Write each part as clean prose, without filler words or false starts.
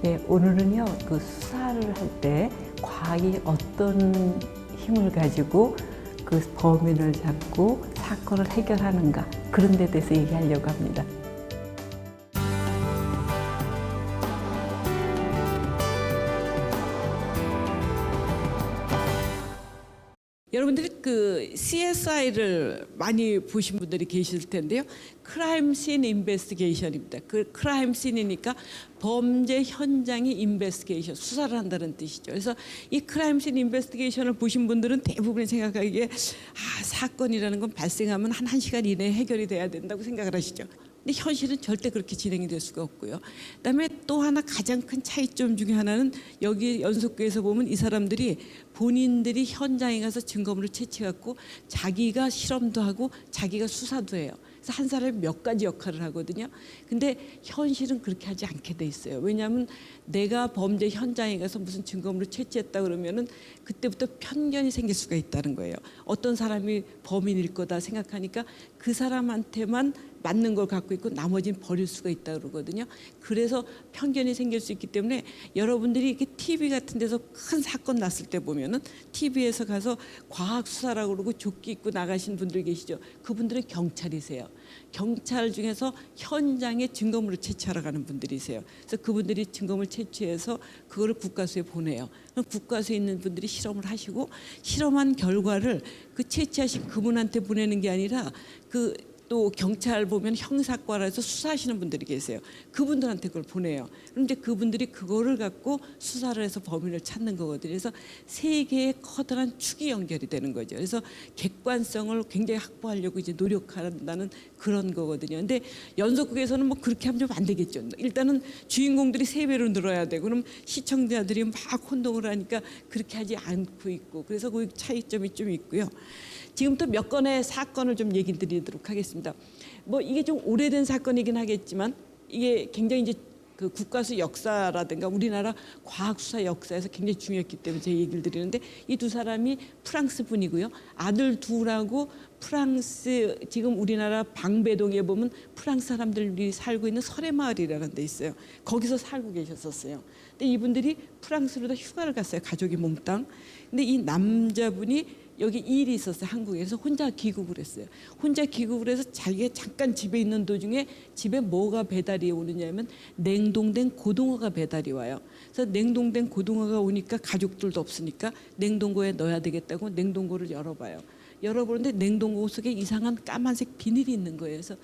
네, 오늘은요, 그 수사를 할 때 과학이 어떤 힘을 가지고 그 범인을 잡고 사건을 해결하는가, 그런 데 대해서 얘기하려고 합니다. 여러분들이 그 CSI를 많이 보신 분들이 계실 텐데요. 크라임 씬 인베스티게이션입니다. 그 크라임 씬이니까 범죄 현장의 인베스티게이션, 수사를 한다는 뜻이죠. 그래서 이 크라임 씬 인베스티게이션을 보신 분들은 대부분 생각하기에 사건이라는 건 발생하면 한 1시간 이내에 해결이 돼야 된다고 생각을 하시죠. 근데 현실은 절대 그렇게 진행이 될 수가 없고요. 그다음에 또 하나 가장 큰 차이점 중에 하나는 여기 연속교에서 보면 이 사람들이 본인들이 현장에 가서 증거물을 채취해갖고 자기가 실험도 하고 자기가 수사도 해요. 그래서 한 사람이 몇 가지 역할을 하거든요. 근데 현실은 그렇게 하지 않게 돼 있어요. 왜냐하면 내가 범죄 현장에 가서 무슨 증거물을 채취했다 그러면은 그때부터 편견이 생길 수가 있다는 거예요. 어떤 사람이 범인일 거다 생각하니까 그 사람한테만 맞는 걸 갖고 있고 나머지는 버릴 수가 있다 그러거든요. 그래서 편견이 생길 수 있기 때문에 여러분들이 이렇게 TV 같은 데서 큰 사건 났을 때 보면은 TV에서 가서 과학 수사라고 그러고 조끼 입고 나가신 분들 계시죠. 그분들은 경찰이세요. 경찰 중에서 현장에 증거물을 채취하러 가는 분들이세요. 그래서 그분들이 증거물 채취해서 그거를 국과수에 보내요. 그럼 국과수에 있는 분들이 실험을 하시고 실험한 결과를 그 채취하신 그분한테 보내는 게 아니라 또 경찰 보면 형사과라서 수사하시는 분들이 계세요. 그분들한테 그걸 보내요. 그런데 그분들이 그거를 갖고 수사를 해서 범인을 찾는 거거든요. 그래서 세 개의 커다란 축이 연결이 되는 거죠. 그래서 객관성을 굉장히 확보하려고 이제 노력한다는 그런 거거든요. 근데 연속극에서는 뭐 그렇게 하면 좀 안 되겠죠. 일단은 주인공들이 3배로 늘어야 되고 그럼 시청자들이 막 혼동을 하니까 그렇게 하지 않고 있고 그래서 그 차이점이 좀 있고요. 지금부터 몇 건의 사건을 좀 얘기 드리도록 하겠습니다. 뭐 이게 좀 오래된 사건이긴 하겠지만 이게 굉장히 이제 그 국가수 역사라든가 우리나라 과학수사 역사에서 굉장히 중요했기 때문에 제 얘기를 드리는데 이 두 사람이 프랑스 분이고요. 아들 둘하고 프랑스 지금 우리나라 방배동에 보면 프랑스 사람들이 살고 있는 설해마을이라는 데 있어요. 거기서 살고 계셨었어요. 근데 이분들이 프랑스로 다 휴가를 갔어요. 가족이 몽땅. 근데 이 남자분이 여기 일이 있었어요. 한국에서 혼자 귀국을 했어요. 혼자 귀국을 해서 자기가 잠깐 집에 있는 도중에 집에 뭐가 배달이 오느냐면 냉동된 고등어가 배달이 와요. 그래서 냉동된 고등어가 오니까 가족들도 없으니까 냉동고에 넣어야 되겠다고 냉동고를 열어봐요. 열어보는데 냉동고 속에 이상한 까만색 비닐이 있는 거예요. 그래서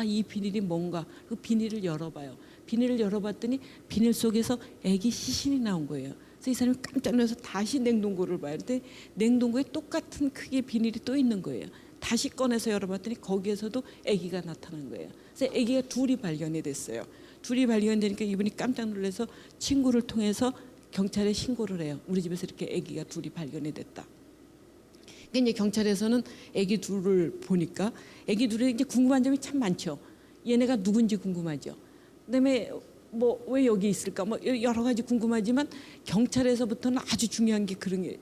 이 비닐이 뭔가 그 비닐을 열어봐요. 비닐을 열어봤더니 비닐 속에서 애기 시신이 나온 거예요. 그래서 이 사람이 깜짝 놀라서 다시 냉동고를 봐요. 근데 냉동고에 똑같은 크기의 비닐이 또 있는 거예요. 다시 꺼내서 열어봤더니 거기에서도 아기가 나타난 거예요. 그래서 아기가 둘이 발견이 됐어요. 둘이 발견되니까 이분이 깜짝 놀라서 친구를 통해서 경찰에 신고를 해요. 우리 집에서 이렇게 아기가 둘이 발견이 됐다. 그러니까 이제 경찰에서는 아기 둘을 보니까 아기 둘이 이제 궁금한 점이 참 많죠. 얘네가 누군지 궁금하죠. 그다음에 뭐 왜 여기 있을까 뭐 여러 가지 궁금하지만 경찰에서부터는 아주 중요한 게 그런 게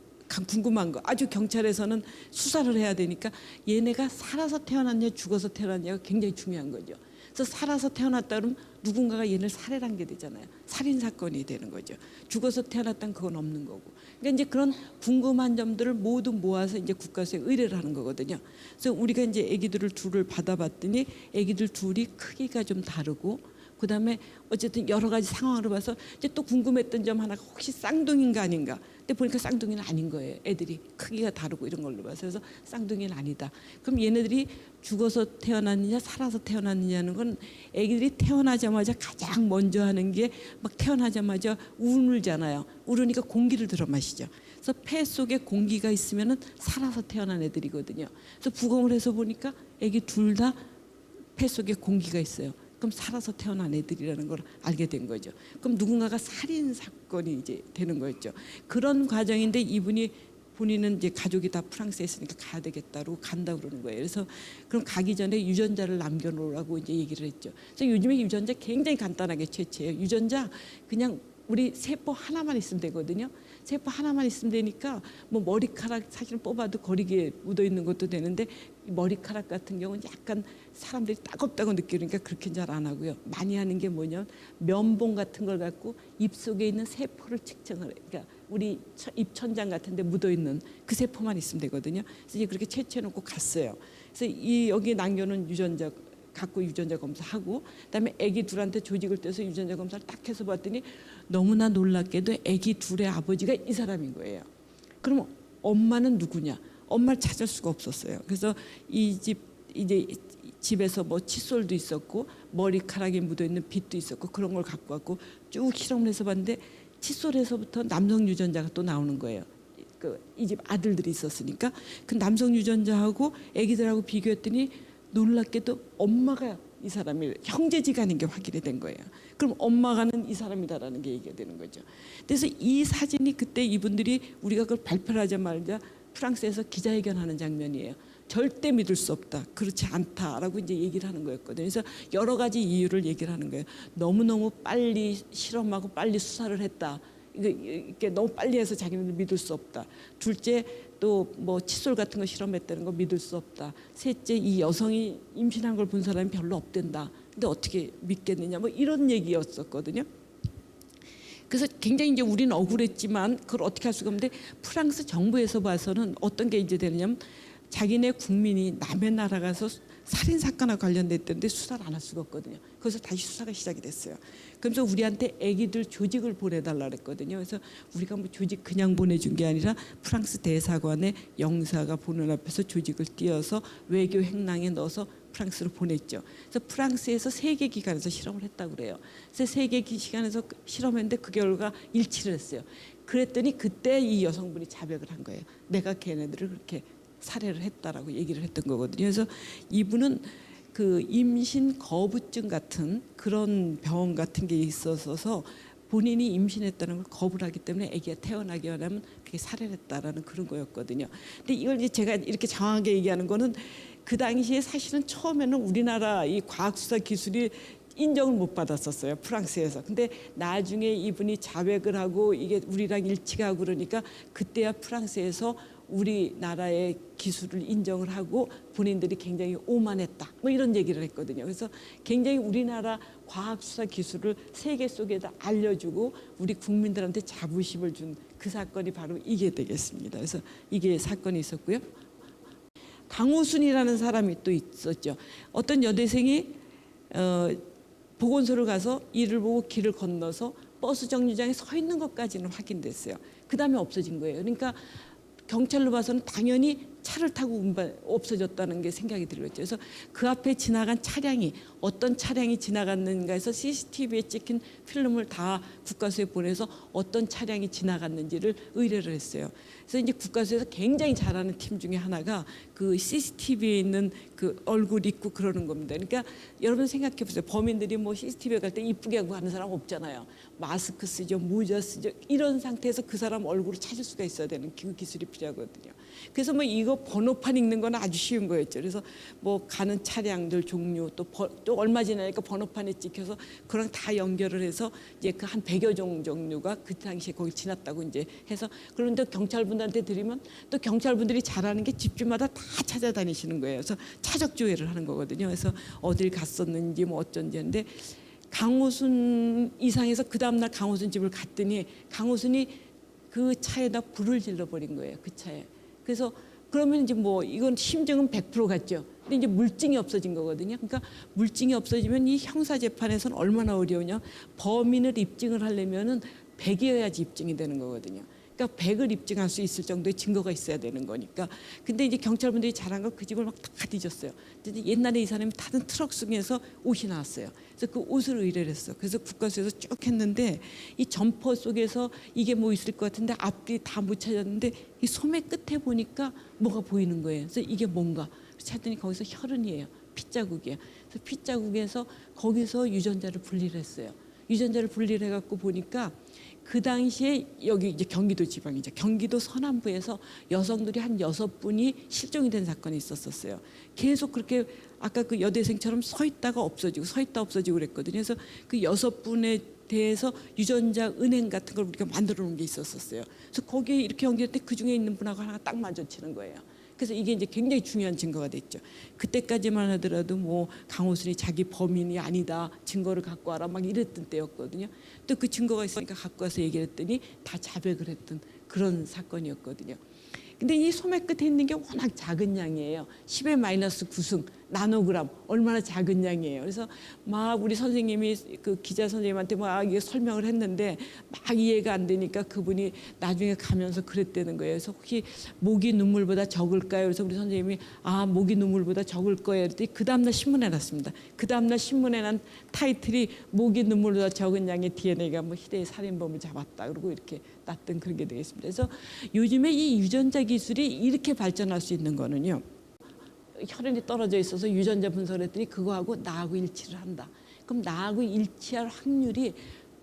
궁금한 거. 아주 경찰에서는 수사를 해야 되니까 얘네가 살아서 태어났냐 죽어서 태어났냐가 굉장히 중요한 거죠. 그래서 살아서 태어났다 그러면 누군가가 얘를 살해한 게 되잖아요. 살인 사건이 되는 거죠. 죽어서 태어났다는 그건 없는 거고. 그러니까 이제 그런 궁금한 점들을 모두 모아서 이제 국가수에 의뢰를 하는 거거든요. 그래서 우리가 이제 아기들을 둘을 받아봤더니 아기들 둘이 크기가 좀 다르고 그다음에 어쨌든 여러 가지 상황으로 봐서 이제 또 궁금했던 점 하나가 혹시 쌍둥이인가 아닌가. 근데 보니까 쌍둥이는 아닌 거예요. 애들이 크기가 다르고 이런 걸로 봐서. 그래서 쌍둥이는 아니다. 그럼 얘네들이 죽어서 태어났느냐 살아서 태어났느냐는 건 애기들이 태어나자마자 가장 먼저 하는 게 막 태어나자마자 울잖아요. 울으니까 공기를 들어 마시죠. 그래서 폐 속에 공기가 있으면은 살아서 태어난 애들이거든요. 그래서 부검을 해서 보니까 애기 둘 다 폐 속에 공기가 있어요. 그럼 살아서 태어난 애들이라는 걸 알게 된 거죠. 그럼 누군가가 살인 사건이 이제 되는 거였죠. 그런 과정인데 이분이 본인은 이제 가족이 다 프랑스에 있으니까 가야 되겠다고 간다 그러는 거예요. 그래서 그럼 가기 전에 유전자를 남겨놓으라고 이제 얘기를 했죠. 그래서 요즘에 유전자 굉장히 간단하게 채취해요. 유전자 그냥 우리 세포 하나만 있으면 되거든요. 세포 하나만 있으면 되니까 뭐 머리카락 사실은 뽑아도 거리게 묻어 있는 것도 되는데 이 머리카락 같은 경우는 약간 사람들이 따갑다고 느끼니까 그렇게 잘 안 하고요. 많이 하는 게 뭐냐면 면봉 같은 걸 갖고 입 속에 있는 세포를 측정을, 그러니까 우리 입천장 같은 데 묻어 있는 그 세포만 있으면 되거든요. 그래서 이제 그렇게 채취해 놓고 갔어요. 그래서 이 여기 남겨놓은 유전자 갖고 유전자 검사하고, 그다음에 아기 둘한테 조직을 떼서 유전자 검사를 딱 해서 봤더니 너무나 놀랍게도 아기 둘의 아버지가 이 사람인 거예요. 그럼 엄마는 누구냐? 엄마를 찾을 수가 없었어요. 그래서 이 집 이제 집에서 뭐 칫솔도 있었고 머리카락에 묻어 있는 빗도 있었고 그런 걸 갖고 왔고 쭉 실험을 해서 봤는데 칫솔에서부터 남성 유전자가 또 나오는 거예요. 그 이 집 아들들이 있었으니까 그 남성 유전자하고 아기들하고 비교했더니 놀랍게도 엄마가 이 사람이 형제지간인 게 확인이 된 거예요. 그럼 엄마가는 이 사람이다라는 게 얘기가 되는 거죠. 그래서 이 사진이 그때 이분들이 우리가 그걸 발표를 하자마자 프랑스에서 기자회견하는 장면이에요. 절대 믿을 수 없다. 그렇지 않다라고 이제 얘기를 하는 거였거든요. 그래서 여러 가지 이유를 얘기를 하는 거예요. 너무너무 빨리 실험하고 빨리 수사를 했다. 이게 너무 빨리 해서 자기는 믿을 수 없다. 둘째, 또 뭐 칫솔 같은 거 실험했다는 거 믿을 수 없다. 셋째, 이 여성이 임신한 걸 본 사람이 별로 없댄다. 근데 어떻게 믿겠느냐, 뭐 이런 얘기였었거든요. 그래서 굉장히 이제 우리는 억울했지만 그걸 어떻게 할 수가 없는데 프랑스 정부에서 봐서는 어떤 게 이제 되느냐면 자기네 국민이 남의 나라 가서 살인 사건과 관련됐던데 수사를 안 할 수가 없거든요. 그래서 다시 수사가 시작이 됐어요. 그래서 우리한테 아기들 조직을 보내달라 그랬거든요. 그래서 우리가 뭐 조직 그냥 보내준 게 아니라 프랑스 대사관의 영사가 보는 앞에서 조직을 띄어서 외교 행랑에 넣어서 프랑스로 보냈죠. 그래서 프랑스에서 3개 기관에서 실험을 했다고 그래요. 그래서 3개 기관에서 실험했는데 그 결과 일치를 했어요. 그랬더니 그때 이 여성분이 자백을 한 거예요. 내가 걔네들을 그렇게 살해를 했다라고 얘기를 했던 거거든요. 그래서 이분은 그 임신 거부증 같은 그런 병 같은 게 있어서 본인이 임신했다는 걸 거부를 하기 때문에 아기가 태어나게 하면 그게 살해를 했다라는 그런 거였거든요. 근데 이걸 이제 제가 이렇게 장황하게 얘기하는 거는 그 당시에 사실은 처음에는 우리나라 이 과학수사 기술이 인정을 못 받았었어요, 프랑스에서. 근데 나중에 이분이 자백을 하고 이게 우리랑 일치가 하고 그러니까 그때야 프랑스에서 우리나라의 기술을 인정을 하고 본인들이 굉장히 오만했다, 뭐 이런 얘기를 했거든요. 그래서 굉장히 우리나라 과학수사 기술을 세계 속에다 알려주고 우리 국민들한테 자부심을 준 그 사건이 바로 이게 되겠습니다. 그래서 이게 사건이 있었고요. 강호순이라는 사람이 또 있었죠. 어떤 여대생이 보건소를 가서 이를 보고 길을 건너서 버스 정류장에 서 있는 것까지는 확인됐어요. 그 다음에 없어진 거예요. 그러니까 경찰로 봐서는 당연히 차를 타고 없어졌다는 게 생각이 들겠죠. 그래서 그 앞에 지나간 차량이 어떤 차량이 지나갔는가 해서 CCTV에 찍힌 필름을 다 국가수에 보내서 어떤 차량이 지나갔는지를 의뢰를 했어요. 그래서 이제 국가수에서 굉장히 잘하는 팀 중에 하나가 그 CCTV에 있는 그 얼굴 있고 그러는 겁니다. 그러니까 여러분 생각해 보세요. 범인들이 뭐 CCTV에 갈 때 이쁘게 하고 가는 사람 없잖아요. 마스크 쓰죠, 모자 쓰죠. 이런 상태에서 그 사람 얼굴을 찾을 수가 있어야 되는 그 기술이 필요하거든요. 그래서 뭐 이거 번호판 읽는 건 아주 쉬운 거였죠. 그래서 뭐 가는 차량들 종류 또 얼마 지나니까 번호판에 찍혀서 그랑 다 연결을 해서 이제 그 한 100여 종 종류가 그 당시에 거기 지났다고 이제 해서, 그런데 경찰분들한테 드리면 또 경찰분들이 잘하는 게 집집마다 다 찾아다니시는 거예요. 그래서 차적 조회를 하는 거거든요. 그래서 어딜 갔었는지 뭐 어쩐지 했는데 강호순 이상해서 그 다음날 강호순 집을 갔더니 강호순이 그 차에다 불을 질러버린 거예요. 그 차에. 그래서 그러면 이제 뭐 이건 심증은 100% 같죠. 근데 이제 물증이 없어진 거거든요. 그러니까 물증이 없어지면 이 형사 재판에서는 얼마나 어려우냐. 범인을 입증을 하려면은 100이어야지 입증이 되는 거거든요. 그러니까 100을 입증할 수 있을 정도의 증거가 있어야 되는 거니까. 근데 이제 경찰분들이 잘한 거 그 집을 막 다 뒤졌어요. 근데 옛날에 이 사람이 타던 트럭 속에서 옷이 나왔어요. 그래서 그 옷을 의뢰를 했어. 그래서 국가수에서 쭉 했는데 이 점퍼 속에서 이게 뭐 있을 것 같은데 앞뒤 다 못 찾았는데 이 소매 끝에 보니까 뭐가 보이는 거예요. 그래서 이게 뭔가 찾더니 거기서 혈흔이에요. 핏자국이에요. 그래서 핏자국에서 거기서 유전자를 분리를 했어요. 유전자를 분리를 해갖고 보니까 그 당시에 여기 이제 경기도 지방이죠. 경기도 서남부에서 여성들이 한 6분이 실종이 된 사건이 있었어요. 계속 그렇게 아까 그 여대생처럼 서 있다가 없어지고 서 있다 없어지고 그랬거든요. 그래서 그 6분의 대해서 유전자 은행 같은 걸 우리가 만들어 놓은 게 있었어요. 그래서 거기에 이렇게 연결할 때 그 중에 있는 분하고 하나가 딱 마주치는 거예요. 그래서 이게 이제 굉장히 중요한 증거가 됐죠. 그때까지만 하더라도 뭐 강호순이 자기 범인이 아니다, 증거를 갖고 와라 막 이랬던 때였거든요. 또 그 증거가 있으니까 갖고 와서 얘기를 했더니 다 자백을 했던 그런 사건이었거든요. 근데 이 소매 끝에 있는 게 워낙 작은 양이에요. 10의 마이너스 9승 나노그램, 얼마나 작은 양이에요. 그래서 막 우리 선생님이 그 기자 선생님한테 막 이게 설명을 했는데 막 이해가 안 되니까 그분이 나중에 가면서 그랬다는 거예요. 그래서 혹시 목이 눈물보다 적을까요? 그래서 우리 선생님이 목이 눈물보다 적을 거예요. 그랬더니 그 다음날 신문에 났습니다. 그 다음날 신문에 난 타이틀이 목이 눈물보다 적은 양의 DNA가 뭐 희대의 살인범을 잡았다. 그리고 이렇게 났던 그런 게 되겠습니다. 그래서 요즘에 이 유전자 기술이 이렇게 발전할 수 있는 거는요. 혈흔이 떨어져 있어서 유전자 분석을 했더니 그거하고 나하고 일치를 한다. 그럼 나하고 일치할 확률이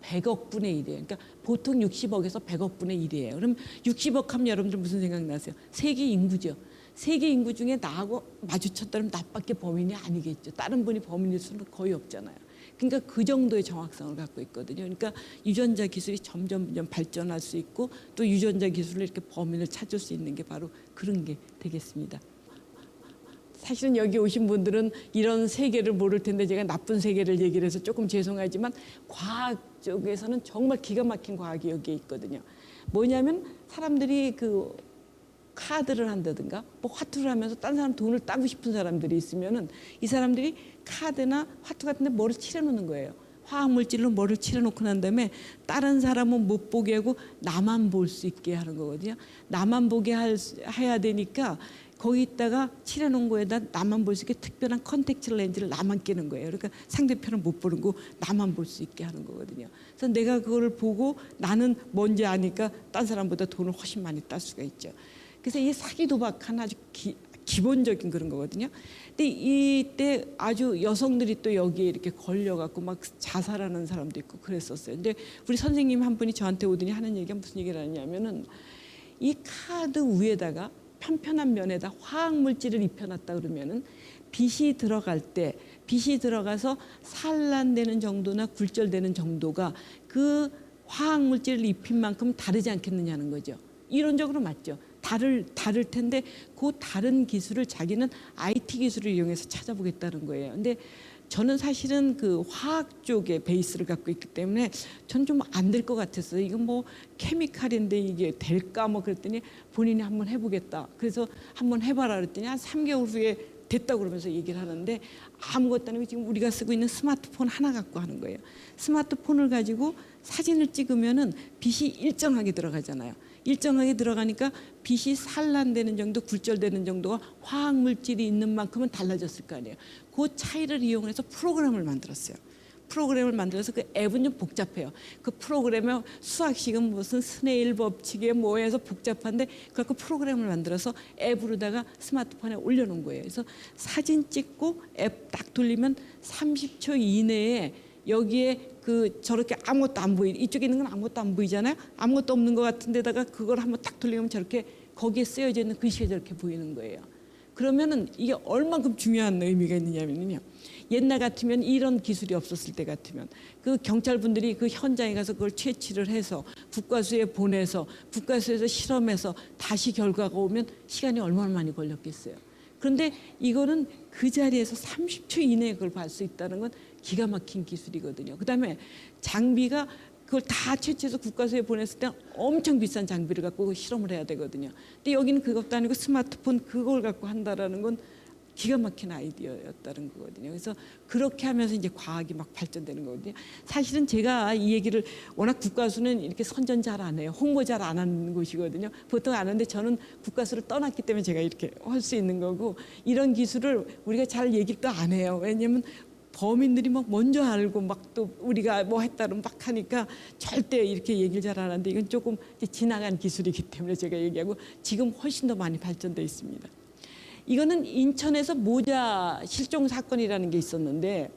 100억 분의 1이에요. 그러니까 보통 60억에서 100억 분의 1이에요. 그럼 60억 하면 여러분들 무슨 생각나세요? 세계 인구죠. 세계 인구 중에 나하고 마주쳤다면 나밖에 범인이 아니겠죠. 다른 분이 범인일 수는 거의 없잖아요. 그러니까 그 정도의 정확성을 갖고 있거든요. 그러니까 유전자 기술이 점점 발전할 수 있고 또 유전자 기술로 이렇게 범인을 찾을 수 있는 게 바로 그런 게 되겠습니다. 사실은 여기 오신 분들은 이런 세계를 모를 텐데 제가 나쁜 세계를 얘기를 해서 조금 죄송하지만 과학 쪽에서는 정말 기가 막힌 과학이 여기에 있거든요. 뭐냐면 사람들이 그 카드를 한다든가 뭐 화투를 하면서 딴 사람 돈을 따고 싶은 사람들이 있으면은 이 사람들이 카드나 화투 같은 데 뭐를 칠해놓는 거예요. 화학물질로 뭐를 칠해놓고 난 다음에 다른 사람은 못 보게 하고 나만 볼 수 있게 하는 거거든요. 나만 보게 해야 되니까 거기다가 칠해놓은 거에다 나만 볼 수 있게 특별한 컨택트 렌즈를 나만 끼는 거예요. 그러니까 상대편은 못 보는 거 나만 볼 수 있게 하는 거거든요. 그래서 내가 그거를 보고 나는 뭔지 아니까 딴 사람보다 돈을 훨씬 많이 딸 수가 있죠. 그래서 이 사기 도박한 아주 기본적인 그런 거거든요. 근데 이때 아주 여성들이 또 여기에 이렇게 걸려갖고 막 자살하는 사람도 있고 그랬었어요. 근데 우리 선생님 한 분이 저한테 오더니 하는 얘기가 무슨 얘기를 하냐면은 이 카드 위에다가 편편한 면에다 화학물질을 입혀놨다 그러면은 빛이 들어갈 때 빛이 들어가서 산란되는 정도나 굴절되는 정도가 그 화학물질을 입힌 만큼 다르지 않겠느냐는 거죠. 이론적으로 맞죠. 다를 텐데 그 다른 기술을 자기는 IT 기술을 이용해서 찾아보겠다는 거예요. 근데 저는 사실은 그 화학 쪽의 베이스를 갖고 있기 때문에 전 좀 안 될 것 같았어요. 이건 뭐 케미칼인데 이게 될까 뭐 그랬더니 본인이 한번 해보겠다. 그래서 한번 해봐라 그랬더니 한 3개월 후에 됐다고 그러면서 얘기를 하는데 아무것도 아니고 지금 우리가 쓰고 있는 스마트폰 하나 갖고 하는 거예요. 스마트폰을 가지고 사진을 찍으면은 빛이 일정하게 들어가잖아요. 일정하게 들어가니까 빛이 산란되는 정도, 굴절되는 정도가 화학물질이 있는 만큼은 달라졌을 거 아니에요. 그 차이를 이용해서 프로그램을 만들었어요. 프로그램을 만들어서 그 앱은 좀 복잡해요. 그 프로그램에 수학식은 무슨 스네일 법칙에 뭐 해서 복잡한데 그래서 프로그램을 만들어서 앱으로다가 스마트폰에 올려놓은 거예요. 그래서 사진 찍고 앱 딱 돌리면 30초 이내에 여기에 그 저렇게 아무것도 안 보이 이쪽에 있는 건 아무것도 안 보이잖아요. 아무것도 없는 것 같은 데다가 그걸 한번 딱 돌리면 저렇게 거기에 쓰여져 있는 글씨가 저렇게 보이는 거예요. 그러면은 이게 얼만큼 중요한 의미가 있느냐면요. 옛날 같으면 이런 기술이 없었을 때 같으면 그 경찰분들이 그 현장에 가서 그걸 채취를 해서 국과수에 보내서 국과수에서 실험해서 다시 결과가 오면 시간이 얼마나 많이 걸렸겠어요. 그런데 이거는 그 자리에서 30초 이내에 그걸 볼 수 있다는 건 기가 막힌 기술이거든요. 그다음에 장비가 그걸 다 채취해서 국과수에 보냈을 때 엄청 비싼 장비를 갖고 실험을 해야 되거든요. 근데 여기는 그것도 아니고 스마트폰 그걸 갖고 한다라는 건 기가 막힌 아이디어였다는 거거든요. 그래서 그렇게 하면서 이제 과학이 막 발전되는 거거든요. 사실은 제가 이 얘기를 워낙 국과수는 이렇게 선전 잘 안 해요. 홍보 잘 안 하는 곳이거든요. 보통 안 하는데 저는 국과수를 떠났기 때문에 제가 이렇게 할 수 있는 거고 이런 기술을 우리가 잘 얘기를 또 안 해요. 왜냐하면 범인들이 막 먼저 알고 막 또 우리가 뭐 했다는 막 하니까 절대 이렇게 얘기를 잘 안 하는데 이건 조금 지나간 기술이기 때문에 제가 얘기하고 지금 훨씬 더 많이 발전돼 있습니다. 이거는 인천에서 모자 실종 사건이라는 게 있었는데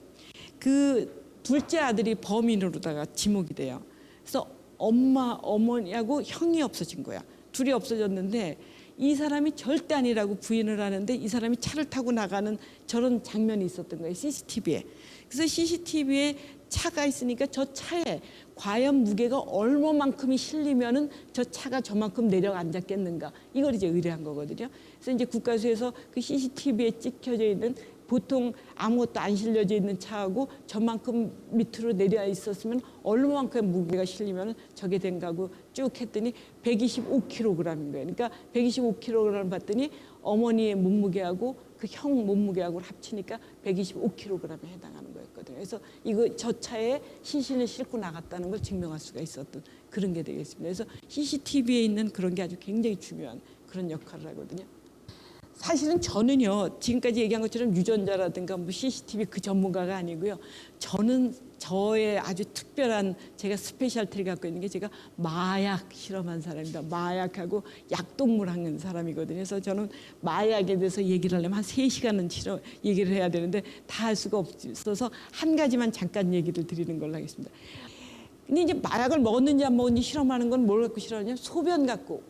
그 둘째 아들이 범인으로다가 지목이 돼요. 그래서 어머니하고 형이 없어진 거야. 둘이 없어졌는데 이 사람이 절대 아니라고 부인을 하는데 이 사람이 차를 타고 나가는 저런 장면이 있었던 거예요. CCTV에. 그래서 CCTV에 차가 있으니까 저 차에 과연 무게가 얼마만큼이 실리면은 저 차가 저만큼 내려앉았겠는가, 이걸 이제 의뢰한 거거든요. 그래서 이제 국가수에서 그 CCTV에 찍혀져 있는, 보통 아무것도 안 실려져 있는 차하고 저만큼 밑으로 내려 있었으면 얼마만큼 무게가 실리면 저게 된가고 쭉 했더니 125kg인 거예요. 그러니까 125kg을 봤더니 어머니의 몸무게하고 그 형 몸무게하고 합치니까 125kg에 해당하는 거였거든요. 그래서 이거 저 차에 시신을 싣고 나갔다는 걸 증명할 수가 있었던 그런 게 되겠습니다. 그래서 CCTV에 있는 그런 게 아주 굉장히 중요한 그런 역할을 하거든요. 사실은 저는요, 지금까지 얘기한 것처럼 유전자라든가 뭐 CCTV 그 전문가가 아니고요. 저는 저의 아주 특별한 제가 스페셜티를 갖고 있는 게, 제가 마약 실험한 사람입니다. 마약하고 약동물 하는 사람이거든요. 그래서 저는 마약에 대해서 얘기를 하려면 한 3시간은 얘기를 해야 되는데 다 할 수가 없어서 한 가지만 잠깐 얘기를 드리는 걸로 하겠습니다. 근데 이제 마약을 먹었는지 안 먹었는지 실험하는 건 뭘 갖고 실험하냐면 소변 갖고,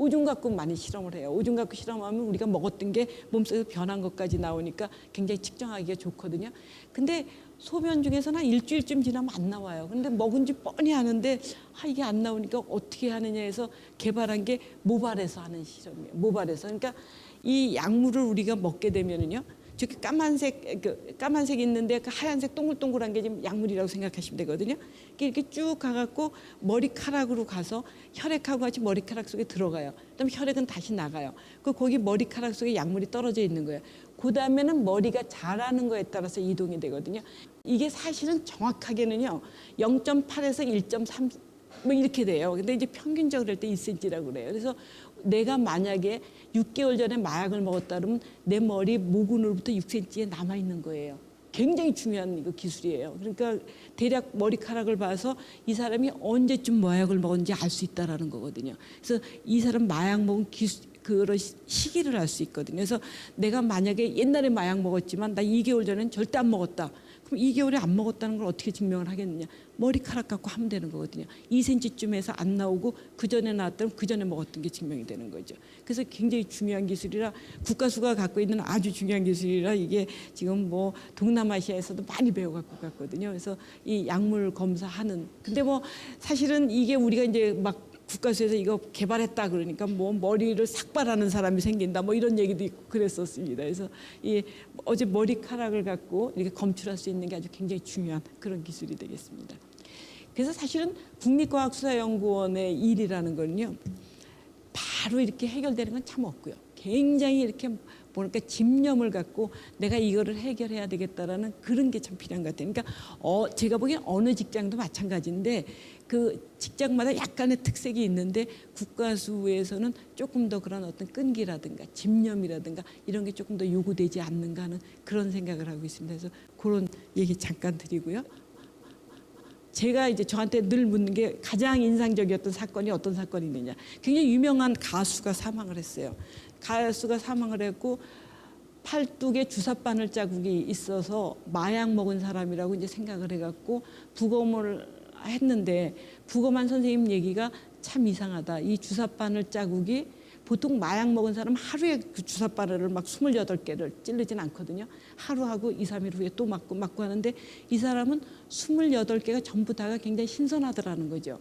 오줌 갖고 많이 실험을 해요. 오줌 갖고 실험하면 우리가 먹었던 게 몸속에서 변한 것까지 나오니까 굉장히 측정하기가 좋거든요. 근데 소변 중에서는 한 일주일쯤 지나면 안 나와요. 근데 먹은지 뻔히 아는데 이게 안 나오니까 어떻게 하느냐 해서 개발한 게 모발에서 하는 실험이에요. 모발에서. 그러니까 이 약물을 우리가 먹게 되면은요, 저기 까만색 있는데 그 하얀색 동글동글한 게 지금 약물이라고 생각하시면 되거든요. 이렇게 쭉 가갖고 머리카락으로 가서 혈액하고 같이 머리카락 속에 들어가요. 그다음에 혈액은 다시 나가요. 거기 머리카락 속에 약물이 떨어져 있는 거예요. 그 다음에는 머리가 자라는 거에 따라서 이동이 되거든요. 이게 사실은 정확하게는요 0.8에서 1.3 뭐 이렇게 돼요. 근데 이제 평균적으로 할 때 1cm라고 그래요. 그래서 내가 만약에 6개월 전에 마약을 먹었다 그러면 내 머리 모근으로부터 6cm에 남아 있는 거예요. 굉장히 중요한 이거 기술이에요. 그러니까 대략 머리카락을 봐서 이 사람이 언제쯤 마약을 먹었는지 알 수 있다라는 거거든요. 그래서 이 사람 마약 먹은 그런 시기를 알 수 있거든요. 그래서 내가 만약에 옛날에 마약 먹었지만 나 2개월 전에는 절대 안 먹었다. 그럼 2개월에 안 먹었다는 걸 어떻게 증명을 하겠느냐. 머리카락 갖고 하면 되는 거거든요. 2cm쯤에서 안 나오고 그 전에 나왔다면 그 전에 먹었던 게 증명이 되는 거죠. 그래서 굉장히 중요한 기술이라, 국가수가 갖고 있는 아주 중요한 기술이라, 이게 지금 뭐 동남아시아에서도 많이 배워갖고 갔거든요. 그래서 이 약물 검사하는, 근데 뭐 사실은 이게 우리가 이제 막 국가수에서 이거 개발했다 그러니까 뭐 머리를 삭발하는 사람이 생긴다 뭐 이런 얘기도 있고 그랬었습니다. 그래서 이 어제 머리카락을 갖고 이렇게 검출할 수 있는 게 아주 굉장히 중요한 그런 기술이 되겠습니다. 그래서 사실은 국립과학수사연구원의 일이라는 거는요, 바로 이렇게 해결되는 건 참 없고요. 굉장히 이렇게 뭐랄까 집념을 갖고 내가 이거를 해결해야 되겠다라는 그런 게 참 필요한 것 같아요. 그러니까 제가 보기엔 어느 직장도 마찬가지인데 그 직장마다 약간의 특색이 있는데 국가수에서는 조금 더 그런 어떤 끈기라든가 집념이라든가 이런 게 조금 더 요구되지 않는가 하는 그런 생각을 하고 있습니다. 그래서 그런 얘기 잠깐 드리고요. 제가 이제 저한테 늘 묻는 게 가장 인상적이었던 사건이 어떤 사건이 있느냐. 굉장히 유명한 가수가 사망을 했어요. 가수가 사망을 했고 팔뚝에 주사바늘 자국이 있어서 마약 먹은 사람이라고 이제 생각을 해갖고 부검을 했는데, 부검한 선생님 얘기가 참 이상하다. 이 주사바늘 자국이 보통 마약 먹은 사람 하루에 그 주사바늘을 막 28개를 찌르진 않거든요. 하루하고 2, 3일 후에 또 맞고 하는데 이 사람은 28개가 전부 다가 굉장히 신선하더라는 거죠.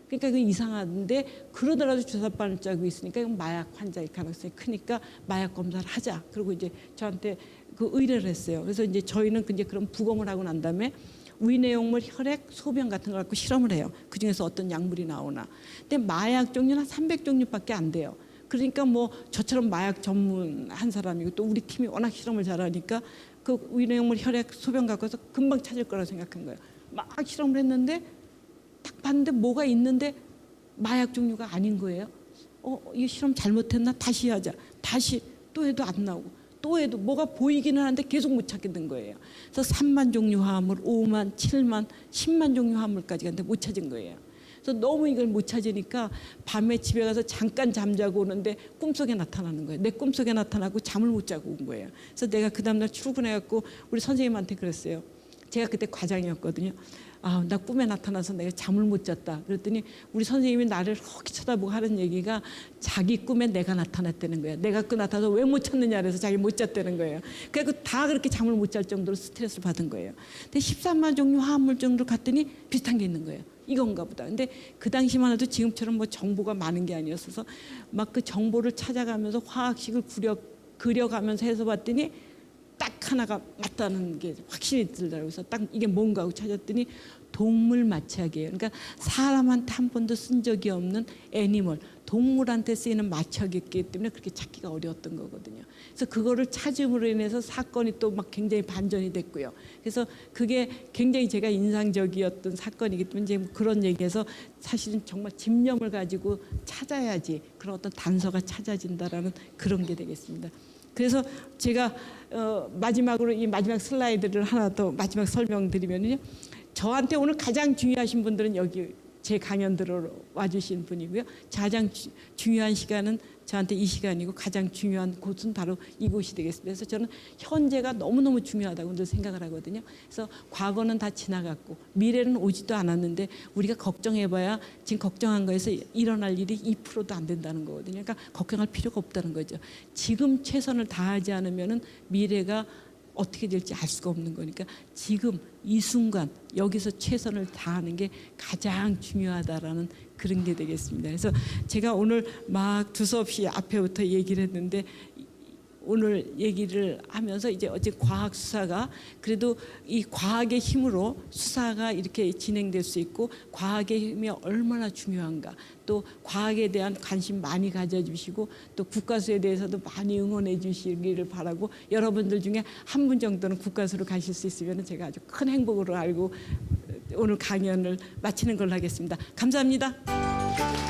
그러니까 그 이상한데, 그러더라도 주사바늘 자국이 있으니까 이건 마약 환자일 가능성이 크니까 마약 검사를 하자. 그리고 이제 저한테 그 의뢰를 했어요. 그래서 이제 저희는 이제 그런 부검을 하고 난 다음에 위내용물, 혈액, 소변 같은 걸 갖고 실험을 해요. 그 중에서 어떤 약물이 나오나. 근데 마약 종류는 한 300종류밖에 안 돼요. 그러니까 뭐 저처럼 마약 전문한 사람이고 또 우리 팀이 워낙 실험을 잘하니까 그 위내용물, 혈액, 소변 갖고서 금방 찾을 거라고 생각한 거예요. 막 실험을 했는데 딱 봤는데 뭐가 있는데 마약 종류가 아닌 거예요. 이 실험 잘못했나? 다시 하자. 다시 또 해도 안 나오고 또 해도 뭐가 보이기는 하는데 계속 못 찾게 된 거예요. 그래서 3만 종류 화합물, 5만, 7만, 10만 종류 화합물까지 갔는데 못 찾은 거예요. 그래서 너무 이걸 못 찾으니까 밤에 집에 가서 잠깐 잠자고 오는데 꿈속에 나타나는 거예요. 내 꿈속에 나타나고 잠을 못 자고 온 거예요. 그래서 내가 그 다음날 출근해갖고 우리 선생님한테 그랬어요. 제가 그때 과장이었거든요. 아, 나 꿈에 나타나서 내가 잠을 못 잤다. 그랬더니 우리 선생님이 나를 혹히 쳐다보고 하는 얘기가 자기 꿈에 내가 나타났다는 거야. 내가 그 나타나서 왜 못 잤느냐 그래서 자기 못 잤다는 거예요. 그래서 다 그렇게 잠을 못 잘 정도로 스트레스를 받은 거예요. 근데 13만 종류 화합물 정도로 갔더니 비슷한 게 있는 거예요. 이건가 보다. 근데 그 당시만 해도 지금처럼 뭐 정보가 많은 게 아니었어서 막 그 정보를 찾아가면서 화학식을 그려가면서 해서 봤더니 딱 하나가 맞다는 게 확실히 들더라고요. 그래서 딱 이게 뭔가 하고 찾았더니 동물 마취약이에요. 그러니까 사람한테 한 번도 쓴 적이 없는 애니멀, 동물한테 쓰이는 마취약이기 때문에 그렇게 찾기가 어려웠던 거거든요. 그래서 그거를 찾음으로 인해서 사건이 또 막 굉장히 반전이 됐고요. 그래서 그게 굉장히 제가 인상적이었던 사건이기 때문에 이제 그런 얘기에서 사실은 정말 집념을 가지고 찾아야지 그런 어떤 단서가 찾아진다라는 그런 게 되겠습니다. 그래서 제가 마지막으로 이 마지막 슬라이드를 하나 더 마지막 설명드리면요. 저한테 오늘 가장 중요하신 분들은 여기 제 강연 들으러 와주신 분이고요. 가장 중요한 시간은 저한테 이 시간이고 가장 중요한 곳은 바로 이곳이 되겠습니다. 그래서 저는 현재가 너무너무 중요하다고 늘 생각을 하거든요. 그래서 과거는 다 지나갔고 미래는 오지도 않았는데 우리가 걱정해봐야 지금 걱정한 거에서 일어날 일이 2%도 안 된다는 거거든요. 그러니까 걱정할 필요가 없다는 거죠. 지금 최선을 다하지 않으면은 미래가 어떻게 될지 알 수가 없는 거니까 지금 이 순간 여기서 최선을 다하는 게 가장 중요하다라는 그런 게 되겠습니다. 그래서 제가 오늘 막 두서없이 앞에부터 얘기를 했는데 오늘 얘기를 하면서 이제 어제 과학 수사가 그래도 이 과학의 힘으로 수사가 이렇게 진행될 수 있고 과학의 힘이 얼마나 중요한가 또 과학에 대한 관심 많이 가져주시고 또 국가수에 대해서도 많이 응원해 주시기를 바라고 여러분들 중에 한 분 정도는 국가수로 가실 수 있으면 제가 아주 큰 행복으로 알고 오늘 강연을 마치는 걸로 하겠습니다. 감사합니다.